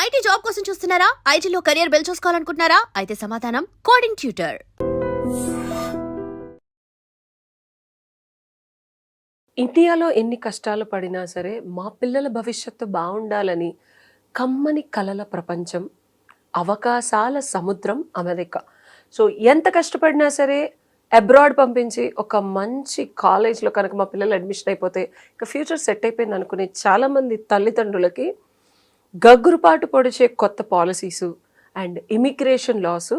IT job కోసం చూస్తున్నారా? ఐటీలో కెరియర్ బిల్డ్ చూసుకోవాలనుకుంటున్నారా? అయితే సమాధానం కోడింగ్ ట్యూటర్. ఇండియాలో ఎన్ని కష్టాలు పడినా సరే మా పిల్లల భవిష్యత్తు బాగుండాలని కమ్మని కలల ప్రపంచం, అవకాశాల సముద్రం అమెరికా. సో ఎంత కష్టపడినా సరే అబ్రాడ్ పంపించి ఒక మంచి కాలేజ్లో కనుక మా పిల్లలు అడ్మిషన్ అయిపోతే ఇక ఫ్యూచర్ సెట్ అయిపోయింది అనుకునే చాలామంది తల్లిదండ్రులకి గగ్గురుపాటు పొడిచే కొత్త పాలసీసు అండ్ ఇమిగ్రేషన్ లాసు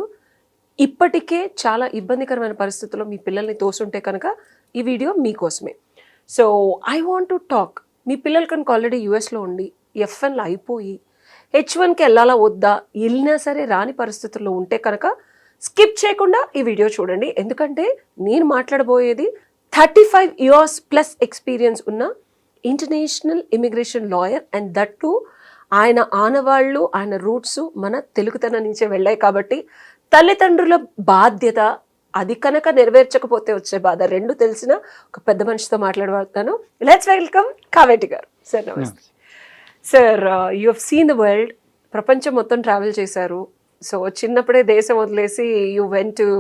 ఇప్పటికే చాలా ఇబ్బందికరమైన పరిస్థితుల్లో మీ పిల్లల్ని తోసుంటే కనుక ఈ వీడియో మీకోసమే. So I want to talk. మీ పిల్లలు కనుక ఆల్రెడీ యూఎస్లో ఉండి F1లో అయిపోయి H1కి వెళ్ళాలా వద్దా, వెళ్ళినా సరే రాని పరిస్థితుల్లో ఉంటే కనుక స్కిప్ చేయకుండా ఈ వీడియో చూడండి. ఎందుకంటే నేను మాట్లాడబోయేది 35 years ప్లస్ ఎక్స్పీరియన్స్ ఉన్న international immigration lawyer, and that to ఆయన ఆనవాళ్ళు, ఆయన రూట్స్ మన తెలుగుతనం నుంచే వెళ్ళాయి కాబట్టి తల్లిదండ్రుల బాధ్యత అది కనుక నెరవేర్చకపోతే వచ్చే బాధ రెండు తెలిసిన ఒక పెద్ద మనిషితో మాట్లాడబోతాను. లెట్స్ వెల్కమ్ కావేటి గారు. సార్ నమస్తే. Sir, you have seen the world. ప్రపంచం మొత్తం ట్రావెల్ చేశారు. సో చిన్నప్పుడే దేశం వదిలేసి you went to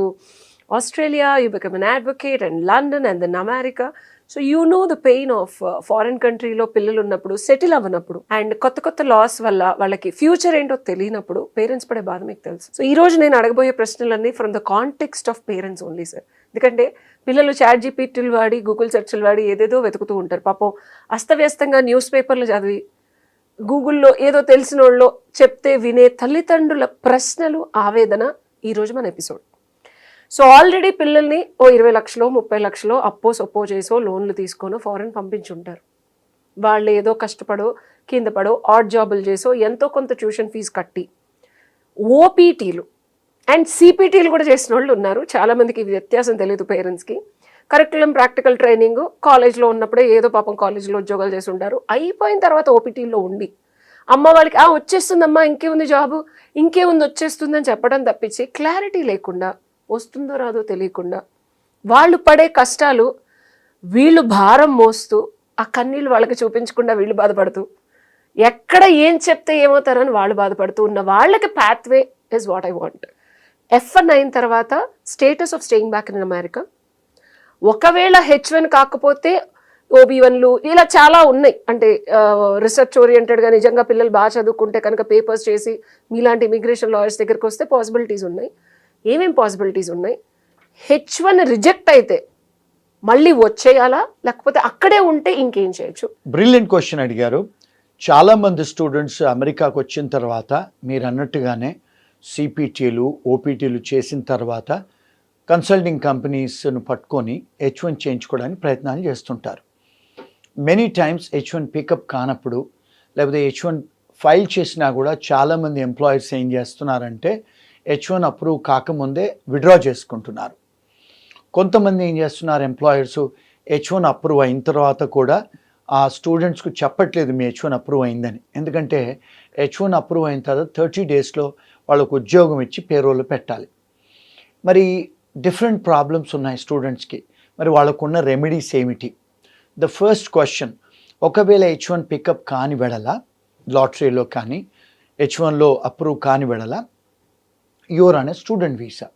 Australia, you become an advocate, and London, and then America. So you know the pain of foreign కంట్రీలో పిల్లలు ఉన్నప్పుడు, సెటిల్ అవ్వనప్పుడు, అండ్ కొత్త కొత్త లాస్ వల్ల వాళ్ళకి ఫ్యూచర్ ఏంటో తెలియనప్పుడు పేరెంట్స్ పడే బాధ మీకు తెలుసు. సో ఈ రోజు నేను అడగబోయే ప్రశ్నలన్నీ from the context of parents only sir. ఎందుకంటే పిల్లలు ChatGPTలు వాడి, గూగుల్ సెర్చ్లు వాడి ఏదేదో వెతుకుతూ ఉంటారు. పాపం అస్తవ్యస్తంగా న్యూస్ పేపర్లు చదివి గూగుల్లో ఏదో తెలిసిన వాళ్ళు చెప్తే వినే తల్లిదండ్రుల ప్రశ్నలు, ఆవేదన ఈరోజు మన ఎపిసోడ్. సో ఆల్రెడీ పిల్లల్ని 20 లక్షలో 30 లక్షలో అప్పో సొప్పో చేసో లోన్లు తీసుకొనో ఫారెన్ పంపించుంటారు. వాళ్ళు ఏదో కష్టపడో కింద పడో ఆడ్ జాబులు చేసో ఎంతో కొంత ట్యూషన్ ఫీజు కట్టి ఓపీటీలు అండ్ CPTలు కూడా చేసిన వాళ్ళు ఉన్నారు. చాలామందికి ఈ వ్యత్యాసం తెలియదు పేరెంట్స్కి. కరికులం ప్రాక్టికల్ ట్రైనింగ్ కాలేజ్లో ఉన్నప్పుడే ఏదో పాపం కాలేజ్లో ఉద్యోగాలు చేసి ఉంటారు. అయిపోయిన తర్వాత ఓపీటీలో ఉండి అమ్మ వాళ్ళకి వచ్చేస్తుందమ్మా, ఇంకేముంది జాబు, ఇంకేముంది వచ్చేస్తుందని చెప్పడం తప్పించి క్లారిటీ లేకుండా, వస్తుందో రాదో తెలియకుండా వాళ్ళు పడే కష్టాలు, వీళ్ళు భారం మోస్తూ ఆ కన్నీళ్ళు వాళ్ళకి చూపించకుండా వీళ్ళు బాధపడుతూ, ఎక్కడ ఏం చెప్తే ఏమవుతారని వాళ్ళు బాధపడుతూ ఉన్న వాళ్ళకి pathway is what I want. F1 అయిన తర్వాత status of staying back in America. ఒకవేళ H1 కాకపోతే OB1లు ఇలా చాలా ఉన్నాయి. అంటే రీసెర్చ్ ఓరియంటెడ్గా నిజంగా పిల్లలు బాగా చదువుకుంటే కనుక పేపర్స్ చేసి మీలాంటి ఇమిగ్రేషన్ లాయర్స్ దగ్గరికి వస్తే పాసిబిలిటీస్ ఉన్నాయి. ఏమేం పాసిబిలిటీస్ ఉన్నాయి? H1 రిజెక్ట్ అయితే మళ్ళీ వచ్చేయాలా, లేకపోతే అక్కడే ఉంటే ఇంకేం చేయొచ్చు? బ్రిలియంట్ క్వశ్చన్ అడిగారు. చాలామంది స్టూడెంట్స్ అమెరికాకు వచ్చిన తర్వాత మీరు అన్నట్టుగానే CPTలు OPTలు చేసిన తర్వాత కన్సల్టింగ్ కంపెనీస్ను పట్టుకొని H1 చేయించుకోవడానికి ప్రయత్నాలు చేస్తుంటారు. మెనీ టైమ్స్ H1 పికప్ కానప్పుడు, లేకపోతే H1 ఫైల్ చేసినా కూడా చాలామంది ఎంప్లాయర్స్ ఏం చేస్తున్నారంటే H1 అప్రూవ్ కాకముందే విడ్రా చేసుకుంటున్నారు. కొంతమంది ఏం చేస్తున్నారు, ఎంప్లాయర్స్ H1 అప్రూవ్ అయిన తర్వాత కూడా ఆ స్టూడెంట్స్కు చెప్పట్లేదు మీ H1 అప్రూవ్ అయిందని. ఎందుకంటే H1 అప్రూవ్ అయిన తర్వాత 30 డేస్లో వాళ్ళకు ఉద్యోగం ఇచ్చి పేరోలు పెట్టాలి. మరి డిఫరెంట్ ప్రాబ్లమ్స్ ఉన్నాయి స్టూడెంట్స్కి. మరి వాళ్ళకున్న రెమెడీస్ ఏమిటి? ద ఫస్ట్ క్వశ్చన్, ఒకవేళ H1 పికప్ కాని వెడల, లాటరీలో కానీ H1లో అప్రూవ్ కాని వెడల you're on a student visa.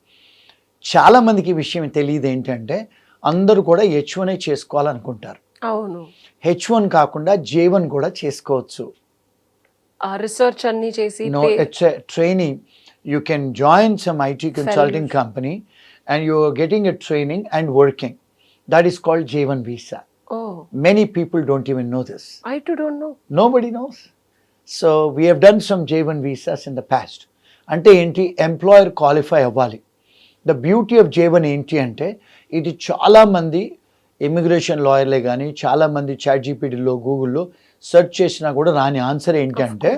చాలామందికి ఈ విషయం తెలియదు. ఏంటంటే అందరూ కూడా H1 చేసుకోవాలనుకుంటారు. అవును, H1 కాకుండా J1 కూడా చేసుకోవచ్చు. రీసెర్చ్ అన్ని చేసి no, it's a training. You can join some IT consulting company and you are getting a training and working. That is called J1 visa. Many people don't even know this. I too don't know. Nobody knows. So we have done some J1 visas in the past. అంటే ఏంటి, employer qualify అవ్వాలి. The beauty of J1 ఏంటి అంటే, ఇది చాలామంది immigration లాయర్లే కానీ చాలామంది ChatGPTలో గూగుల్లో సెర్చ్ చేసినా కూడా రాని ఆన్సర్ ఏంటి అంటే,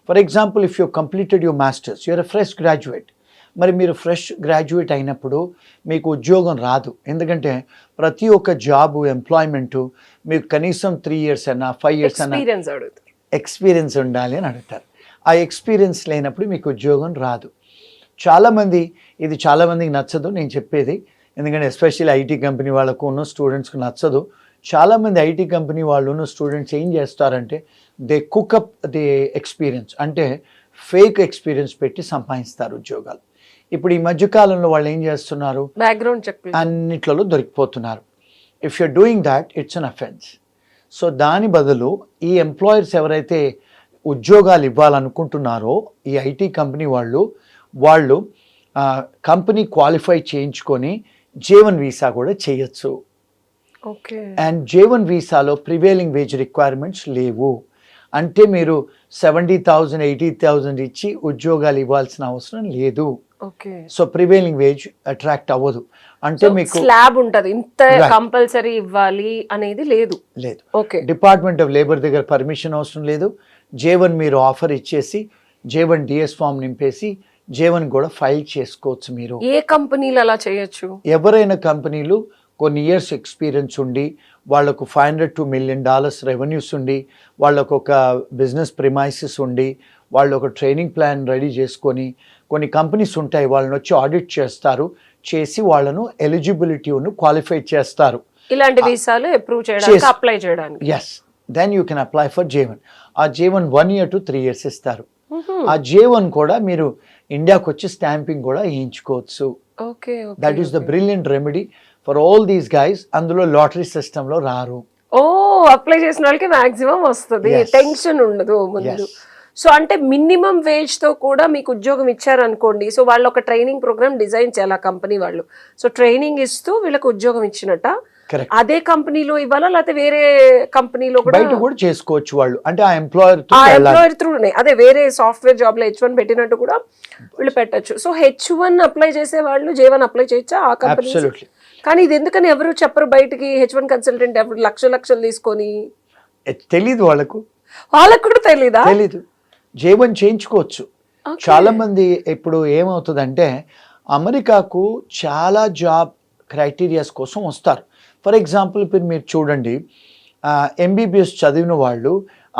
for example if you completed your masters, you're a fresh graduate. మరి మీరు ఫ్రెష్ గ్రాడ్యుయేట్ అయినప్పుడు మీకు ఉద్యోగం రాదు. ఎందుకంటే ప్రతి ఒక్క జాబు, ఎంప్లాయ్మెంటు మీకు కనీసం 3 years అయినా 5 years అయినా ఎక్స్పీరియన్స్ ఉండాలి అని అడుగుతారు. ఆ ఎక్స్పీరియన్స్ లేనప్పుడు మీకు ఉద్యోగం రాదు. చాలామందికి నచ్చదు నేను చెప్పేది. ఎందుకంటే ఎస్పెషల్లీ ఐటీ కంపెనీ వాళ్ళకు ఉన్న స్టూడెంట్స్కి నచ్చదు. చాలామంది ఐటీ కంపెనీ వాళ్ళు స్టూడెంట్స్ ఏం చేస్తారంటే దే కుకప్ ది ఎక్స్పీరియన్స్, అంటే ఫేక్ ఎక్స్పీరియన్స్ పెట్టి సంపాదిస్తారు ఉద్యోగాలు. ఇప్పుడు ఈ మధ్యకాలంలో వాళ్ళు ఏం చేస్తున్నారు, బ్యాక్గ్రౌండ్ చెక్ అన్నిట్లలో దొరికిపోతున్నారు. If you're doing that it's an offence. So దాని బదులు ఈ ఎంప్లాయర్స్ ఎవరైతే ఉద్యోగాలు ఇవ్వాలనుకుంటున్నారో ఈ ఐటీ కంపెనీ వాళ్ళు కంపెనీ క్వాలిఫై చేయించుకొని J1 వీసా కూడా చేయొచ్చు. ఓకే. అండ్ J1 వీసాలో ప్రివేలింగ్ వేజ్ రిక్వైర్మెంట్స్ లేవు. అంటే మీరు 70,000 80,000 ఇచ్చి ఉద్యోగాలు ఇవ్వాల్సిన అవసరం లేదు. Okay. So prevailing wage attract అవ్వదు. అంటే మీకు స్లాబ్ ఉంటది, ఇంత కంపల్సరీ ఇవ్వాలి అనేది లేదు. ఓకే. డిపార్ట్మెంట్ ఆఫ్ లేబర్ దగ్గర పర్మిషన్ అవసరం లేదు. J1 మీరు ఆఫర్ ఇచ్చేసి J1 DS ఫామ్ నింపేసి J1 కూడా ఫైల్ చేసుకోవచ్చు. మీరు ఏ కంపెనీలు అలా చేయొచ్చు? ఎవరైనా కంపెనీలు కొన్ని ఇయర్స్ ఎక్స్పీరియన్స్ ఉండి వాళ్ళకు $500 to $1 million రెవెన్యూస్ ఉండి వాళ్ళకు ఒక బిజినెస్ ప్రిమైసెస్ ఉండి వాళ్ళు ఒక ట్రైనింగ్ ప్లాన్ రెడీ చేసుకొని, కొన్ని కంపెనీస్ ఉంటాయి వాళ్ళని వచ్చి ఆడిట్ చేసి వాళ్ళను ఎలిజిబిలిటీను క్వాలిఫై చేస్తారు. ఇలాంటి వీసాలు అప్రూవ్ చేయడానికి, అప్లై చేయడానికి. Yes, then you can apply for J1. ఆ J1 1 year to 3 years ఇస్తారు. ఆ J1 కూడా మీరు ఇండియాకి వచ్చి స్టాంపింగ్ కూడా వేయించుకోవచ్చు. Okay. That is the brilliant remedy for all these guys. అందులో లాటరీ సిస్టంలో రారు. ఓ, అప్లై చేసిన వాళ్ళకి మాక్సిమం వస్తుంది, టెన్షన్ ఉండదు ముందు. సో అంటే మినిమం వేజ్ తో కూడా మీకు ఉద్యోగం ఇచ్చారనుకోండి, సో వాళ్ళు ఒక ట్రైనింగ్ ప్రోగ్రామ్ డిజైన్ చేయాలి కంపెనీ వాళ్ళు. సో ట్రైనింగ్ ఇస్తూ వీళ్ళకి ఉద్యోగం ఇచ్చినట్ట. అదే కంపెనీలో ఇవ్వాలా, లేకపోతే వేరే కంపెనీలో కూడా బయట కూడా చేసుకోవచ్చు వాళ్ళు, అంటే ఆ ఎంప్లాయర్ త్రూనే, అదే వేరే సాఫ్ట్వేర్ జాబ్ లో H1 పెట్టినట్టు కూడా వీళ్ళు పెట్టచ్చు. సో H1 అప్లై చేసే వాళ్ళు J1 అప్లై చేయొచ్చా ఆ కంపెనీ? కానీ ఇది ఎందుకని ఎవరు చెప్పరు బయటికి? H1 కన్సల్టెంట్ ఎవరు లక్షలు తీసుకొని తెలీదు వాళ్ళకు కూడా తెలీదు. J1 చేయించుకోవచ్చు. చాలా మంది ఇప్పుడు ఏమవుతుందంటే అమెరికాకు చాలా జాబ్ క్రైటీరియాస్ కోసం వస్తారు. ఫర్ ఎగ్జాంపుల్ ఇప్పుడు మీరు చూడండి, MBBS చదివిన వాళ్ళు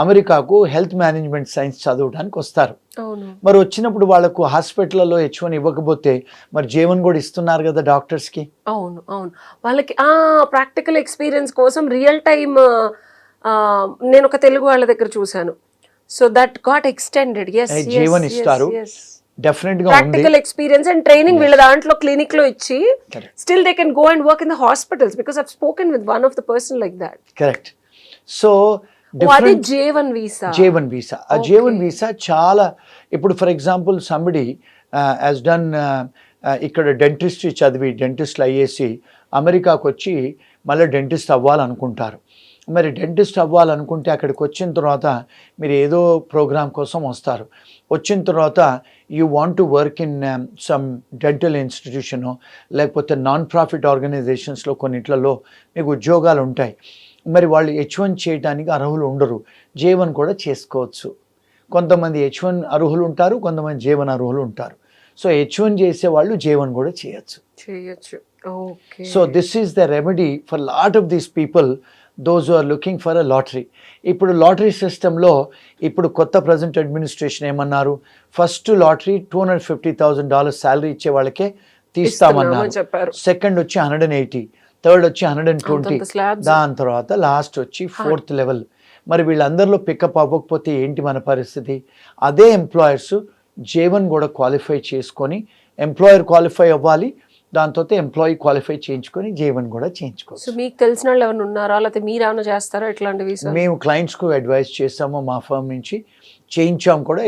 అమెరికాకు హెల్త్ మేనేజ్మెంట్ సైన్స్ చదవడానికి వస్తారు. మరి వచ్చినప్పుడు వాళ్ళకు హాస్పిటల్లో H1 ఇవ్వకపోతే మరి J1 కూడా ఇస్తున్నారు కదా డాక్టర్స్కి. అవును, వాళ్ళకి ప్రాక్టికల్ ఎక్స్పీరియన్స్ కోసం రియల్ టైమ్. నేను ఒక తెలుగు వాళ్ళ దగ్గర చూశాను. So that got extended. J1 ఇస్తారు డెఫినెట్ గా. ప్రాక్టికల్ ఎక్స్పీరియన్స్ అండ్ ట్రైనింగ్ వీళ్ళ దాంట్లో క్లినిక్ లో ఇచ్చి still they can go and work in the hospitals, because I have spoken with one of the person like that. Correct. So అది J1 visa. ఆ J1 visa చాలా, ఇప్పుడు for example somebody has done ఇక్కడ dentistry చదివి డెంటిస్ట్లు అయ్యేసి అమెరికాకు వచ్చి మళ్ళీ dentist అవ్వాలనుకుంటారు. మరి డెంటిస్ట్ అవ్వాలనుకుంటే అక్కడికి వచ్చిన తర్వాత మీరు ఏదో ప్రోగ్రామ్ కోసం వస్తారు. వచ్చిన తర్వాత you want to work in some dental institution, లేకపోతే నాన్ ప్రాఫిట్ ఆర్గనైజేషన్స్లో కొన్నిట్లలో మీకు ఉద్యోగాలు ఉంటాయి. మరి వాళ్ళు H1 చేయడానికి అర్హులు ఉండరు, J1 కూడా చేసుకోవచ్చు. కొంతమంది H1 అర్హులు ఉంటారు, కొంతమంది J1 అర్హులు ఉంటారు. సో H1 చేసే వాళ్ళు J1 కూడా చేయొచ్చు. So this is the remedy for lot of these people, those who are looking for a lottery. ఇప్పుడు లాటరీ సిస్టంలో ఇప్పుడు కొత్త ప్రజెంట్ అడ్మినిస్ట్రేషన్ ఏమన్నారు, ఫస్ట్ లాటరీ $250,000 శాలరీ ఇచ్చే వాళ్ళకే తీస్తామన్నారు. సెకండ్ వచ్చి 180, థర్డ్ వచ్చి 120, దాని తర్వాత లాస్ట్ వచ్చి 4th లెవెల్. మరి వీళ్ళందరిలో పికప్ అవ్వకపోతే ఏంటి మన పరిస్థితి? అదే ఎంప్లాయర్స్ J1 కూడా క్వాలిఫై చేసుకొని, ఎంప్లాయర్ క్వాలిఫై అవ్వాలి, దాంతో ఎంప్లాయీ క్వాలిఫై చేయించుకొని J1 కూడా చేయించుకోవచ్చు. సో మీకు తెలిసిన వాళ్ళు ఎవరైనా ఉన్నారా, లేకపోతే మీరు ఏమైనా చేస్తారా ఇట్లాంటివి? మేము క్లయింట్స్కు అడ్వైస్ చేస్తాము, మా ఫర్మ్ నుంచి చేయించాం కూడా.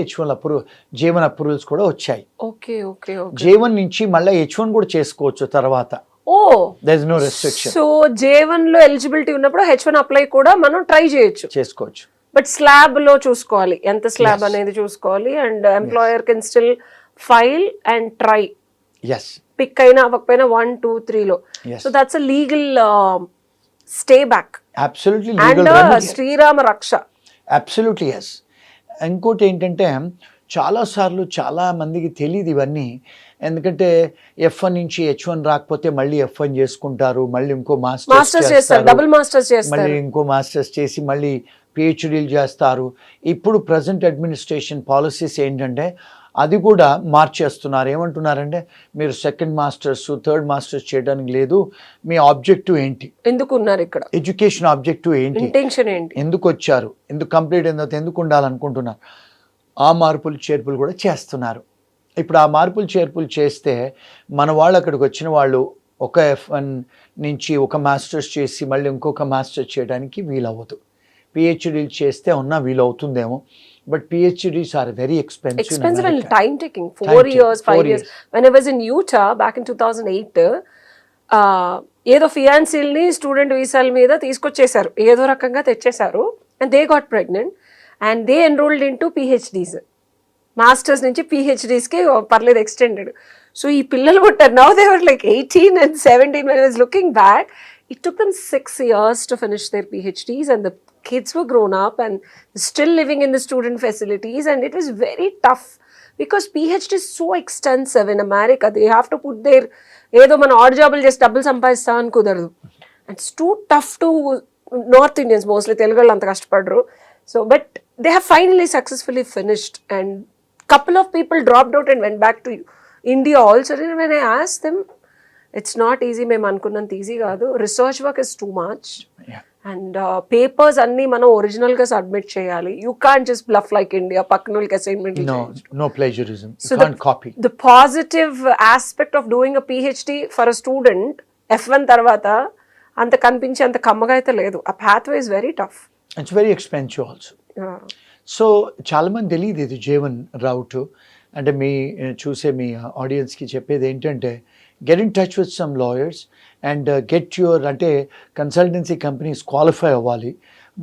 J1 అప్రూవల్స్ కూడా వచ్చాయి. J1 నుంచి మళ్ళీ H1 కూడా చేసుకోవచ్చు తర్వాత. There is no restriction. So J1 లో ఎలిజిబిలిటీ ఉన్నప్పుడు H1 అప్లై కూడా మనం ట్రై చేసుకోవచ్చు. బట్ స్లాబ్ లో చూసుకోవాలి, ఎంత స్లాబ్ అనేది చూసుకోవాలి. And employer can still file and try. Pick అయినా అవ్వకపోయినా 1, 2, 3 లో. So that's a legal stay back. Absolutely legal remedy, శ్రీరామ రక్ష. Absolutely yes. ఇంకోటి ఏంటంటే చాలాసార్లు చాలా మందికి తెలియదు ఇవన్నీ. ఎందుకంటే F1 నుంచి H1 రాకపోతే మళ్ళీ F1 చేసుకుంటారు, మళ్ళీ ఇంకో మాస్టర్స్ చేస్తారు, డబుల్ మాస్టర్స్ చేస్తారు, మళ్ళీ ఇంకో మాస్టర్స్ చేసి మళ్ళీ PhDలు చేస్తారు. ఇప్పుడు ప్రజెంట్ అడ్మినిస్ట్రేషన్ పాలసీస్ ఏంటంటే అది కూడా మార్చేస్తున్నారు. ఏమంటున్నారంటే మీరు సెకండ్ మాస్టర్స్ థర్డ్ మాస్టర్స్ చేయడానికి లేదు, మీ ఆబ్జెక్టివ్ ఏంటి, ఎందుకు ఉన్నారు ఇక్కడ, ఎడ్యుకేషన్ ఆబ్జెక్టివ్ ఏంటి, ఇంటెన్షన్ ఏంటి, ఎందుకు వచ్చారు, ఎందుకు కంప్లీట్ అయిన తర్వాత ఎందుకు ఉండాలనుకుంటున్నారు, ఆ మార్పులు చేర్పులు కూడా చేస్తున్నారు. ఇప్పుడు ఆ మార్పులు చేర్పులు చేస్తే మన వాళ్ళు అక్కడికి వచ్చిన వాళ్ళు ఒక F1 నుంచి ఒక మాస్టర్స్ చేసి మళ్ళీ ఇంకొక మాస్టర్స్ చేయడానికి వీలవ్వదు. పిహెచ్డీలు చేస్తే ఉన్నా వీలవుతుందేమో, but PhDs are very expensive and time taking. 4 years, 5 years. When I was in Utah back in 2008, ఏదో ఫియాన్సీల్ని స్టూడెంట్ వీసాల మీద తీసుకొచ్చేసారు, ఏదో రకంగా తెచ్చేశారు, and they got pregnant and they enrolled in to PhDs, masters నుంచి పిహెచ్డీస్కి పర్లేదు ఎక్స్టెండెడ్. సో ఈ పిల్లలు పుట్టారు, now they were like 18 and 17 when I was looking back. It took them 6 years to finish their PhDs and the kids were grown up and still living in the student facilities, and it was very tough because PhD is so extensive in America. They have to put their ఏదో మన add జాబులు చేసి డబ్బులు సంపాదిస్తామని కుదరదు. It's too tough to North Indians, mostly Telugu వాళ్ళు అంత కష్టపడరు. So but they have finally successfully finished and couple of people dropped out and went back to India also. And when I asked them, it's not easy, మేము అనుకున్నంత easy కాదు, research work is too much and papers అన్ని మనం original గా submit చేయాలి. You can't just bluff like India, పక్కన వాళ్ళకి assignment. No plagiarism, you can't copy. The positive aspect of doing a PhD for a student, F1 తర్వాత అంత కనిపించే అంత కమ్మగా అయితే లేదు. ఆ pathway is very tough. It's very expensive also. So చాలామంది తెలియదు ఇది జీవన్ రౌట్. అంటే మీ చూసే మీ ఆడియన్స్కి చెప్పేది ఏంటంటే get in touch with some lawyers and get your, అంటే కన్సల్టెన్సీ కంపెనీస్ క్వాలిఫై అవ్వాలి,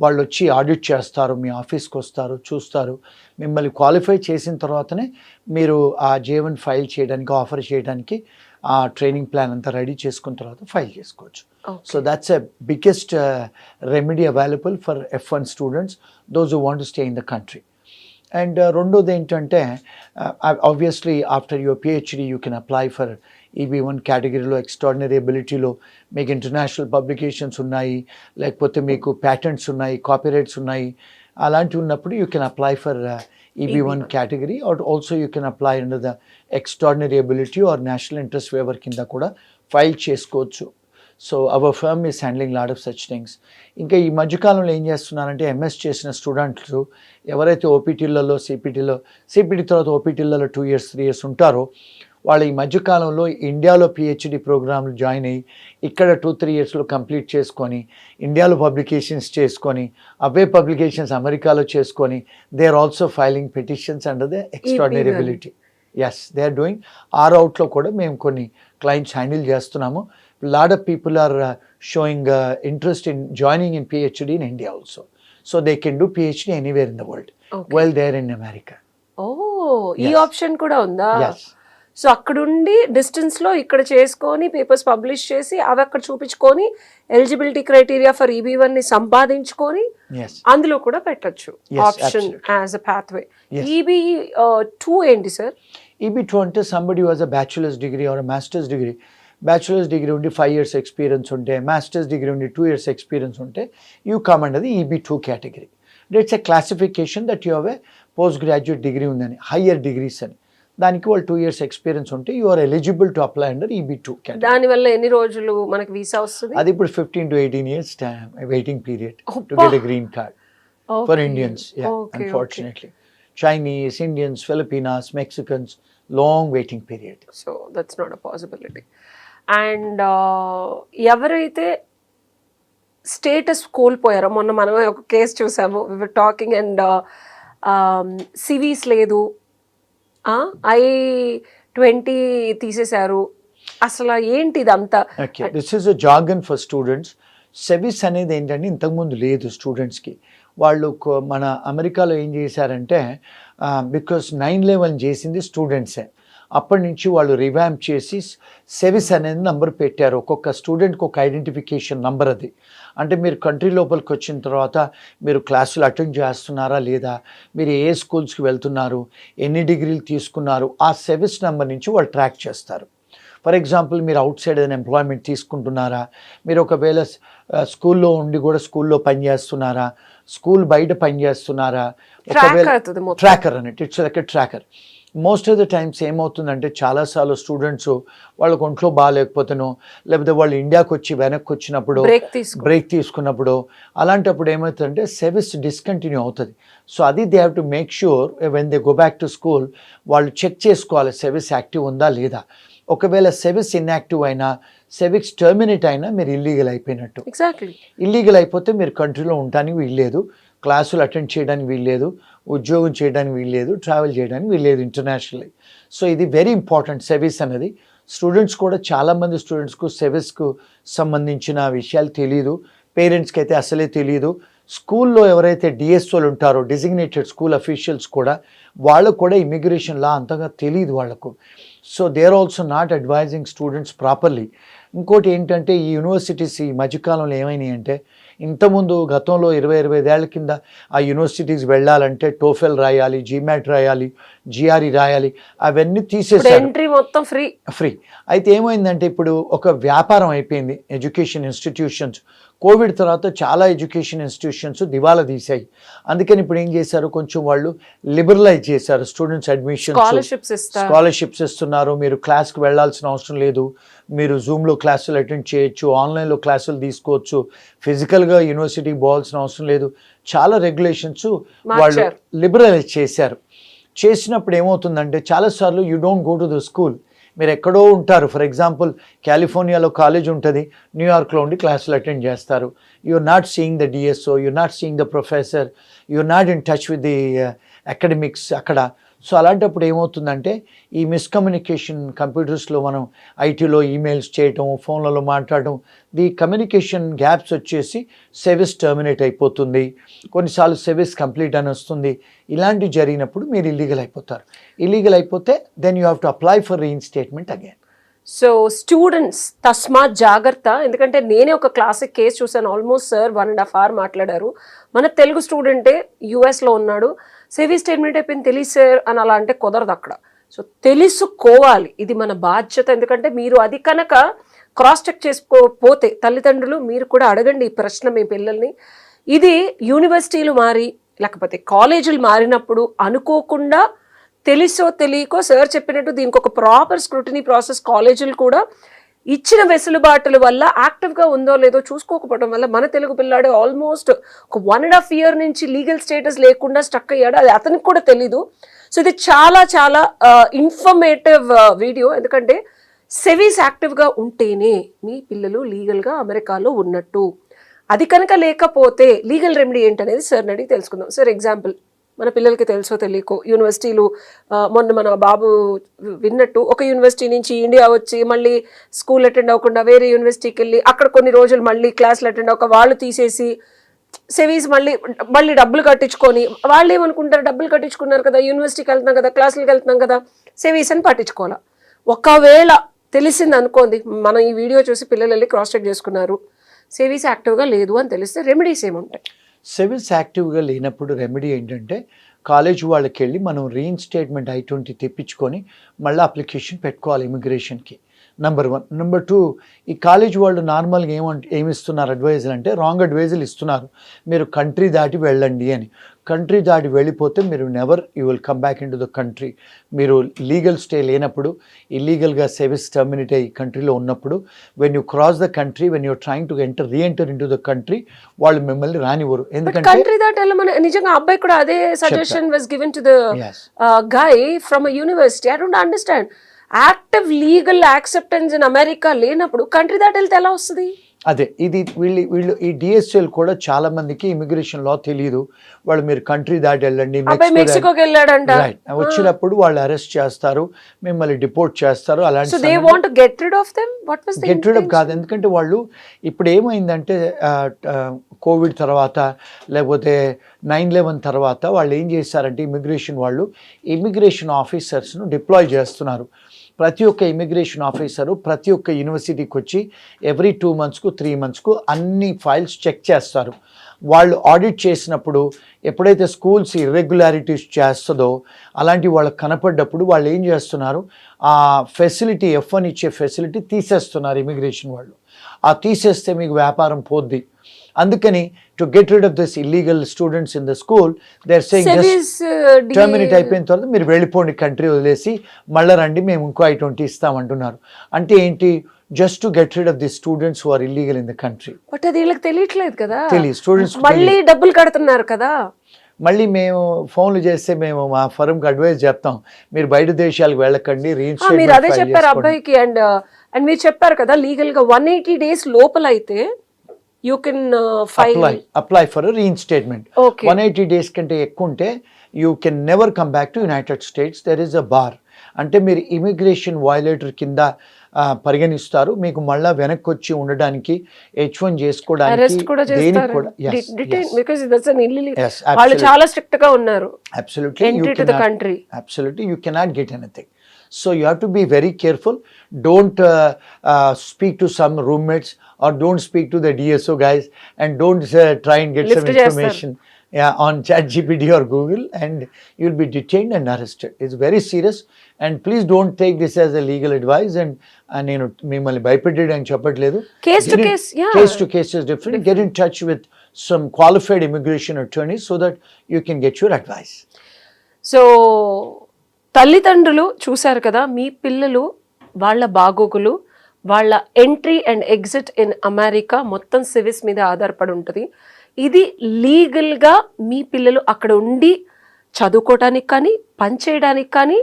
వాళ్ళు వచ్చి ఆడిట్ చేస్తారు, మీ ఆఫీస్కి వస్తారు, చూస్తారు, మిమ్మల్ని క్వాలిఫై చేసిన తర్వాతనే మీరు ఆ జీవన్ ఫైల్ చేయడానికి, ఆఫర్ చేయడానికి ఆ ట్రైనింగ్ ప్లాన్ అంతా రెడీ చేసుకున్న తర్వాత ఫైల్ చేసుకోవచ్చు. So that's a biggest remedy available for F1 students, those who want to stay in the country. And రెండోది ఏంటంటే obviously after your PhD you can apply for EB1 కేటగిరీలో, extraordinary ఎబిలిటీలో మీకు international publications ఉన్నాయి, లేకపోతే మీకు ప్యాటెంట్స్ ఉన్నాయి, copyrights ఉన్నాయి, అలాంటివి ఉన్నప్పుడు you can apply for EB1 category, or also you can apply under the extraordinary ability or national interest waiver కింద కూడా ఫైల్ చేసుకోవచ్చు. So our firm is handling lot of such things. ఇంకా ఈ మధ్యకాలంలో ఏం చేస్తున్నారంటే ఎంఎస్ చేసిన స్టూడెంట్స్ ఎవరైతే ఓపీటీలలో సిపిటి తర్వాత ఓపీటీలలో 2 years 3 years ఉంటారో వాళ్ళు ఈ మధ్యకాలంలో ఇండియాలో పిహెచ్డి ప్రోగ్రాంలు జాయిన్ అయ్యి ఇక్కడ 2-3 yearsలో కంప్లీట్ చేసుకొని ఇండియాలో పబ్లికేషన్స్ చేసుకొని అవే పబ్లికేషన్స్ అమెరికాలో చేసుకొని they are also filing petitions under the extraordinary ability. Yes, they are doing. ఆ రౌట్లో కూడా మేము కొన్ని క్లయింట్స్ హ్యాండిల్ చేస్తున్నాము. Lot of people are showing interest in joining in PhD in India also. So they can do PhD anywhere in the world while they are in America. ఓ, ఈ option కూడా ఉందా? సో అక్కడుండి డిస్టెన్స్ లో ఇక్కడ చేసుకొని papers publish చేసి అవి అక్కడ చూపించుకొని ఎలిజిబిలిటీ క్రైటీరియా ఫర్ EB1 ని సంపాదించుకొని అందులో కూడా పెట్టచ్చు option as a pathway. EB2 ఏంటి సార్? EB2 అంటే somebody who has a bachelors degree or masters degree. Bachelors degree ఉండి 5 years ఎక్స్పీరియన్స్ ఉంటే, మాస్టర్స్ డిగ్రీ ఉండి 2 years ఎక్స్పీరియన్స్ ఉంటే you come under the EB2 category. It's a classification that you have a post graduate degree ఉందని, higher degrees అని. దానికి వాళ్ళు 2 years experience ఉంటే you are eligible to apply under EB2 category. దాని వల్ల ఎన్ని రోజులు మనకి వీసా వస్తుంది? అది ఇప్పుడు 15 to 18 years waiting period to get a green card for Indians. Unfortunately Chinese, Indians, Filipinos, Mexicans, long waiting period. So that's not a possibility. And ఎవరైతే status కోల్పోయారో, మొన్న మనం ఒక కేసు చూసాము, we were talking and SEVIS లేదు, I-20 తీసేశారు, అసలు ఏంటి ఇదంతా? Okay, this is a jargon for students. SEVIS అనేది ఏంటంటే ఇంతకుముందు లేదు స్టూడెంట్స్కి. వాళ్ళు మన అమెరికాలో ఏం చేశారంటే బికాస్ 9/11 చేసింది స్టూడెంట్సే, అప్పటి నుంచి వాళ్ళు రివాంప్ చేసి సెవిస్ అనేది నంబర్ పెట్టారు. ఒక్కొక్క స్టూడెంట్కి ఒక ఐడెంటిఫికేషన్ నంబర్ అది. అంటే మీరు కంట్రీ లోపలికి వచ్చిన తర్వాత మీరు క్లాసులు అటెండ్ చేస్తున్నారా లేదా, మీరు ఏ స్కూల్స్కి వెళ్తున్నారు, ఎన్ని డిగ్రీలు తీసుకున్నారు, ఆ సెవిస్ నెంబర్ నుంచి వాళ్ళు ట్రాక్ చేస్తారు. ఫర్ ఎగ్జాంపుల్ మీరు అవుట్ సైడ్ ఏదైనా ఎంప్లాయ్మెంట్ తీసుకుంటున్నారా, మీరు ఒకవేళ స్కూల్లో ఉండి కూడా స్కూల్లో పనిచేస్తున్నారా, స్కూల్ బయట పనిచేస్తున్నారా, ఒకవేళ ట్రాకర్ అన్నట్టు, it's like tracker. Most of the times ఏమవుతుందంటే చాలాసార్లు స్టూడెంట్స్ వాళ్ళకు ఒంట్లో బాగాలేకపోతేనో, లేకపోతే వాళ్ళు ఇండియాకి వచ్చి వెనక్కి వచ్చినప్పుడు బ్రేక్ తీసుకున్నప్పుడు, అలాంటప్పుడు ఏమవుతుందంటే సర్వీస్ డిస్కంటిన్యూ అవుతుంది. సో అది they have to make sure when they go back to school వాళ్ళు చెక్ చేసుకోవాలి సర్వీస్ యాక్టివ్ ఉందా లేదా. ఒకవేళ సర్వీస్ ఇన్యాక్టివ్ అయినా, సర్వీస్ టర్మినేట్ అయినా మీరు ఇల్లీగల్ అయిపోయినట్టు. ఇల్లీగల్ అయిపోతే మీరు కంట్రీలో ఉండడానికి వీల్లేదు, క్లాసులు అటెండ్ చేయడానికి వీల్లేదు, ఉద్యోగం చేయడానికి వీల్లేదు, ట్రావెల్ చేయడానికి వీల్లేదు ఇంటర్నేషనల్లీ. సో ఇది వెరీ ఇంపార్టెంట్ సర్వీస్ అనేది. స్టూడెంట్స్ కూడా చాలామంది స్టూడెంట్స్కు సర్వీస్కు సంబంధించిన విషయాలు తెలియదు, పేరెంట్స్కి అయితే అసలే తెలియదు. స్కూల్లో ఎవరైతే డిఎస్ఓలు ఉంటారో, డిజిగ్నేటెడ్ స్కూల్ అఫీషియల్స్ కూడా, వాళ్ళకు కూడా ఇమిగ్రేషన్ లా అంతగా తెలియదు వాళ్ళకు. So they are also not advising students properly. ఇంకోటి ఏంటంటే ఈ యూనివర్సిటీస్ ఈ మధ్యకాలంలో ఏమైనాయి అంటే, ఇంతకుముందు గతంలో 20-25 ఏళ్ల కింద ఆ యూనివర్సిటీస్ వెళ్ళాలంటే టోఫెల్ రాయాలి, జీమాట్ రాయాలి, జిఆర్ఈ రాయాలి, అవన్నీ తీసేసారు, ఎంట్రీ మొత్తం ఫ్రీ. అయితే ఏమైందంటే ఇప్పుడు ఒక వ్యాపారం అయిపోయింది ఎడ్యుకేషన్ ఇన్స్టిట్యూషన్స్. కోవిడ్ తర్వాత చాలా ఎడ్యుకేషన్ ఇన్స్టిట్యూషన్స్ దివాలా తీసాయి. అందుకని ఇప్పుడు ఏం చేశారు, కొంచెం వాళ్ళు లిబరలైజ్ చేశారు. స్టూడెంట్స్ అడ్మిషన్ స్కాలర్షిప్స్ ఇస్తున్నారు, మీరు క్లాస్కి వెళ్ళాల్సిన అవసరం లేదు, మీరు జూమ్లో క్లాసులు అటెండ్ చేయొచ్చు, ఆన్లైన్లో క్లాసులు తీసుకోవచ్చు, ఫిజికల్గా యూనివర్సిటీకి పోవాల్సిన అవసరం లేదు. చాలా రెగ్యులేషన్స్ వాళ్ళు లిబరలైజ్ చేశారు. చేసినప్పుడు ఏమవుతుందంటే చాలాసార్లు you don't go to the school, మీరు ఎక్కడో ఉంటారు. ఫర్ ఎగ్జాంపుల్ కాలిఫోర్నియాలో కాలేజ్ ఉంటుంది, న్యూయార్క్లో ఉండి క్లాసులు అటెండ్ చేస్తారు. You're not seeing the DSO, you're not seeing the professor, you're not in touch with the academics అక్కడ. సో అలాంటప్పుడు ఏమవుతుందంటే ఈ మిస్కమ్యూనికేషన్, కంప్యూటర్స్లో మనం ఐటీలో ఈమెయిల్స్ చేయటం, ఫోన్లలో మాట్లాడటం, ది కమ్యూనికేషన్ గ్యాప్స్ వచ్చేసి సర్వీస్ టర్మినేట్ అయిపోతుంది, కొన్నిసార్లు సర్వీస్ కంప్లీట్ అని వస్తుంది. ఇలాంటివి జరిగినప్పుడు మీరు ఇల్లీగల్ అయిపోతారు. ఇల్లీగల్ అయిపోతే then you have to apply for reinstatement again. So students తస్మాత్ జాగ్రత్త. ఎందుకంటే నేనే ఒక క్లాసిక్ కేసు చూసాను. ఆల్మోస్ట్ సార్ 1.5 hours మాట్లాడారు. మన తెలుగు స్టూడెంటే యుఎస్లో ఉన్నాడు, సర్వీస్ స్టేట్మెంట్ అయిపోయింది తెలియదు సార్ అని అలా అంటే కుదరదు అక్కడ. సో తెలుసుకోవాలి, ఇది మన బాధ్యత. ఎందుకంటే మీరు అది కనుక క్రాస్ చెక్ చేసుకోపోతే తల్లిదండ్రులు మీరు కూడా అడగండి ఈ ప్రశ్న మీ పిల్లల్ని. ఇది యూనివర్సిటీలు మారి లేకపోతే కాలేజీలు మారినప్పుడు అనుకోకుండా తెలుసో తెలియకో సార్ చెప్పినట్టు దీనికి ఒక ప్రాపర్ స్క్రూటినీ ప్రాసెస్ కాలేజీలు కూడా ఇచ్చిన వెసులుబాటుల వల్ల యాక్టివ్గా ఉందో లేదో చూసుకోకపోవడం వల్ల మన తెలుగు పిల్లాడు ఆల్మోస్ట్ ఒక 1.5 year నుంచి లీగల్ స్టేటస్ లేకుండా స్టక్ అయ్యాడు. అది అతనికి కూడా తెలీదు. సో ఇది చాలా చాలా ఇన్ఫర్మేటివ్ వీడియో. ఎందుకంటే సెవీస్ యాక్టివ్గా ఉంటేనే మీ పిల్లలు లీగల్గా అమెరికాలో ఉన్నట్టు. అది కనుక లేకపోతే లీగల్ రెమెడీ ఏంటనేది సార్ని అడిగి తెలుసుకుందాం. సార్ ఎగ్జాంపుల్, మన పిల్లలకి తెలుసో తెలియకో యూనివర్సిటీలు, మొన్న మన బాబు విన్నట్టు ఒక యూనివర్సిటీ నుంచి ఇండియా వచ్చి మళ్ళీ స్కూల్ అటెండ్ అవ్వకుండా వేరే యూనివర్సిటీకి వెళ్ళి అక్కడ కొన్ని రోజులు మళ్ళీ క్లాసులు అటెండ్ అవ్వక వాళ్ళు తీసేసి సెవీస్ మళ్ళీ డబ్బులు కట్టించుకొని, వాళ్ళు ఏమనుకుంటారు, డబ్బులు కట్టించుకున్నారు కదా, యూనివర్సిటీకి వెళ్తున్నాం కదా, క్లాసులకు వెళ్తున్నాం కదా, సెవీస్ అని పట్టించుకోవాలి. ఒకవేళ తెలిసింది అనుకోండి, మనం ఈ వీడియో చూసి పిల్లలు వెళ్ళి క్రాస్ చెక్ చేసుకున్నారు, సెవీస్ యాక్టివ్గా లేదు అని తెలిస్తే రెమెడీస్ ఏముంటాయి? సర్వీస్ యాక్టివ్గా లేనప్పుడు రెమెడీ ఏంటంటే కాలేజ్ వాళ్ళకి వెళ్ళి మనం రీఇన్స్టేట్మెంట్ I-20 తెప్పించుకొని మళ్ళీ అప్లికేషన్ పెట్టుకోవాలి ఇమిగ్రేషన్కి. నెంబర్ 1. నెంబర్ 2, ఈ కాలేజ్ వాళ్ళు నార్మల్గా ఏమిస్తున్నారు అడ్వైజులు అంటే రాంగ్ అడ్వైజులు ఇస్తున్నారు. మీరు కంట్రీ దాటి వెళ్ళండి అని. కంట్రీ దాటి వెళ్ళిపోతే మీరు never you will come back in to the country. మీరు లీగల్ స్టే లేనప్పుడు, ఇల్లీగల్గా సర్వీస్ టర్మినేట్ అయ్యి కంట్రీలో ఉన్నప్పుడు, when you cross the country, when you're trying to re-enter in to the country, వాళ్ళు మిమ్మల్ని రానివ్వరు. ఎందుకంటే కంట్రీ దాటి వెళ్ళమని నిజంగా అబ్బాయి కూడా అదే suggestion was given to the guy from a university. I don't understand. Active legal acceptance in America లేనప్పుడు కంట్రీ దాటి వెళ్తే ఎలా వస్తుంది? అదే ఇది వీళ్ళు ఈ డిఎస్ఎల్ కూడా చాలా మందికి ఇమిగ్రేషన్ లా తెలియదు. వాళ్ళు మీరు కంట్రీ దాటి వెళ్ళండి, మెక్సికోకి వెళ్ళాడంట, వచ్చినప్పుడు వాళ్ళు అరెస్ట్ చేస్తారు, మిమ్మల్ని డిపోర్ట్ చేస్తారు. అలాంటి గెట్ రిడ్ ఆఫ్ కాదు, ఎందుకంటే వాళ్ళు ఇప్పుడు ఏమైందంటే కోవిడ్ తర్వాత లేకపోతే 9/11 తర్వాత వాళ్ళు ఏం చేశారంటే ఇమిగ్రేషన్ వాళ్ళు ఇమిగ్రేషన్ ఆఫీసర్స్ను డిప్లాయ్ చేస్తున్నారు. ప్రతి ఒక్క ఇమిగ్రేషన్ ఆఫీసరు ప్రతి ఒక్క యూనివర్సిటీకి వచ్చి ఎవ్రీ 2 monthsకు 3 monthsకు అన్ని ఫైల్స్ చెక్ చేస్తారు. వాళ్ళు ఆడిట్ చేసినప్పుడు ఎప్పుడైతే స్కూల్స్ ఇర్రెగ్యులారిటీస్ చేస్తుందో అలాంటి వాళ్ళకి కనపడ్డప్పుడు వాళ్ళు ఏం చేస్తున్నారు, ఆ ఫెసిలిటీ F1 ఇచ్చే ఫెసిలిటీ తీసేస్తున్నారు ఇమిగ్రేషన్ వాళ్ళు. ఆ తీసేస్తే మీకు వ్యాపారం పోద్ది. అందుకని to get rid of this illegal students in the school they are saying just terminate అయిపోయిన తర్వాత మీరు వెళ్ళిపోండి, కంట్రీ వదిలేసి మళ్ళీ రండి, మేము ఇంకో I-20 ఇస్తామంటున్నారు. అంటే ఏంటి, just to get rid of the students who are illegal in the country. But అది వీళ్ళకి తెలియట్లేదు కదా, తెలియదు స్టూడెంట్స్. మళ్ళీ డబ్బులు కడుతున్నారు కదా. మళ్ళీ మేము ఫోన్లు చేస్తే మేము మా ఫర్మ్కి అడ్వైస్ చెప్తాం, మీరు బయట దేశాలకు వెళ్ళకండి, మీరు అదే చెప్పారు అబ్బాయికి. అండ్ మీరు చెప్పారు కదా లీగల్ గా 180 days లోపల అయితే you can apply for reinstatement. 180 days కంటే ఎక్కువ ఉంటే you can never come back to United States. There is a bar. అంటే మీరు ఇమిగ్రేషన్ వయలేటర్ కింద పరిగణిస్తారు. మీకు మళ్ళా వెనక్కి వచ్చి ఉండడానికి, H1 చేసుకోవడానికి, దేనికి కూడా చాలా స్ట్రిక్ట్ గా ఉన్నారు. Absolutely, you cannot get anything. So you have to be very careful. Don't speak to some roommates or don't speak to the DSO guys, and don't try and get some information on ChatGPT or Google, and you'll be detained and arrested. It's very serious, and please don't take this as a legal advice. And నేను మిమ్మల్ని భయపెట్టేయడానికి చెప్పట్లేదు. Case to case is different. Get in touch with some qualified immigration attorneys so that you can get your advice. So తల్లిదండ్రులు చూశారు కదా, మీ పిల్లలు వాళ్ళ బాగోగులు, వాళ్ళ entry and exit in America మొత్తం సివిస్ మీద ఆధారపడి ఉంటుంది. ఇది లీగల్గా మీ పిల్లలు అక్కడ ఉండి చదువుకోవడానికి కానీ, పనిచేయడానికి కానీ,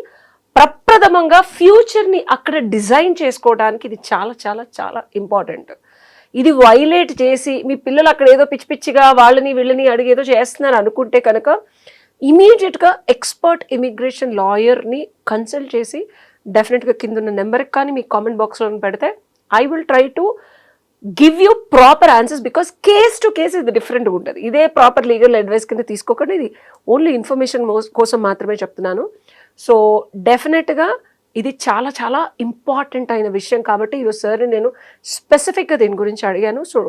ప్రప్రథమంగా ఫ్యూచర్ని అక్కడ డిజైన్ చేసుకోవడానికి ఇది చాలా చాలా చాలా ఇంపార్టెంట్. ఇది వైలేట్ చేసి మీ పిల్లలు అక్కడ ఏదో పిచ్చి పిచ్చిగా వాళ్ళని వీళ్ళని అడిగి ఏదో చేస్తున్నారు అనుకుంటే కనుక ఇమీడియట్గా ఎక్స్పర్ట్ ఇమిగ్రేషన్ లాయర్ని కన్సల్ట్ చేసి డెఫినెట్గా కింద ఉన్న నెంబర్కి కానీ మీ కామెంట్ బాక్స్లో పెడితే I will try to give you proper answers. Because case to case ఇది డిఫరెంట్గా ఉంటుంది. ఇదే ప్రాపర్ లీగల్ అడ్వైస్ కింద తీసుకోకండి, ఇది ఓన్లీ ఇన్ఫర్మేషన్ కోసం మాత్రమే చెప్తున్నాను. సో డెఫినెట్గా ఇది చాలా చాలా ఇంపార్టెంట్ అయిన విషయం కాబట్టి ఈరోజు సార్ నేను స్పెసిఫిక్గా దీని గురించి అడిగాను. So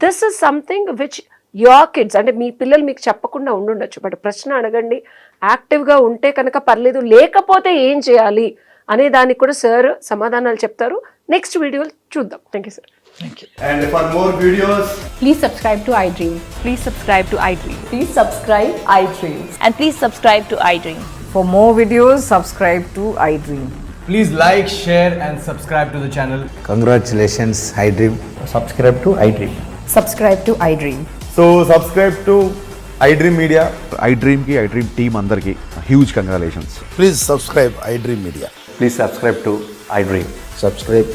this is something which your kids, అంటే మీ పిల్లలు మీకు చెప్పకుండా ఉండుండొచ్చు, బట్ ప్రశ్న అడగండి, యాక్టివ్గా ఉంటే కనుక పర్లేదు, లేకపోతే ఏం చేయాలి అనే దానికి కూడా సార్ సమాధానాలు చెప్తారు. నెక్స్ట్ వీడియోలు చూద్దాం. Thank you sir. Thank you. And for more videos, Please subscribe to iDream. Please subscribe to iDream. Please subscribe iDream. And please subscribe to iDream. For more videos, subscribe to iDream. please like, share and subscribe to the channel. Congratulations, iDream. Subscribe to iDream. Subscribe to iDream. So subscribe to iDream Media. iDream ki iDream team అందరికి huge congratulations. Please subscribe iDream Media. Please subscribe to iDream. Subscribe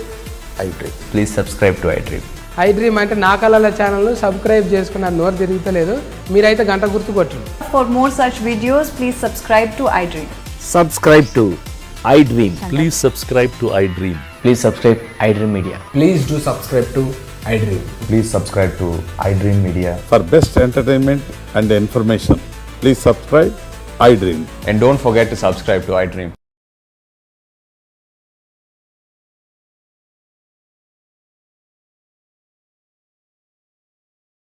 iDream. Please subscribe to iDream. iDream అంటే నా కళల channel subscribe చేసుకున్న నోరు తిరుగుతలేదు, మీరైతే గంట గుర్తు కొట్టండి. For more such videos, please subscribe to iDream. Subscribe to iDream. Please subscribe to iDream. Please subscribe iDream Media. Please do subscribe to iDream. Please subscribe to iDream Media. For best entertainment and information, please subscribe iDream. And don't forget to subscribe to iDream.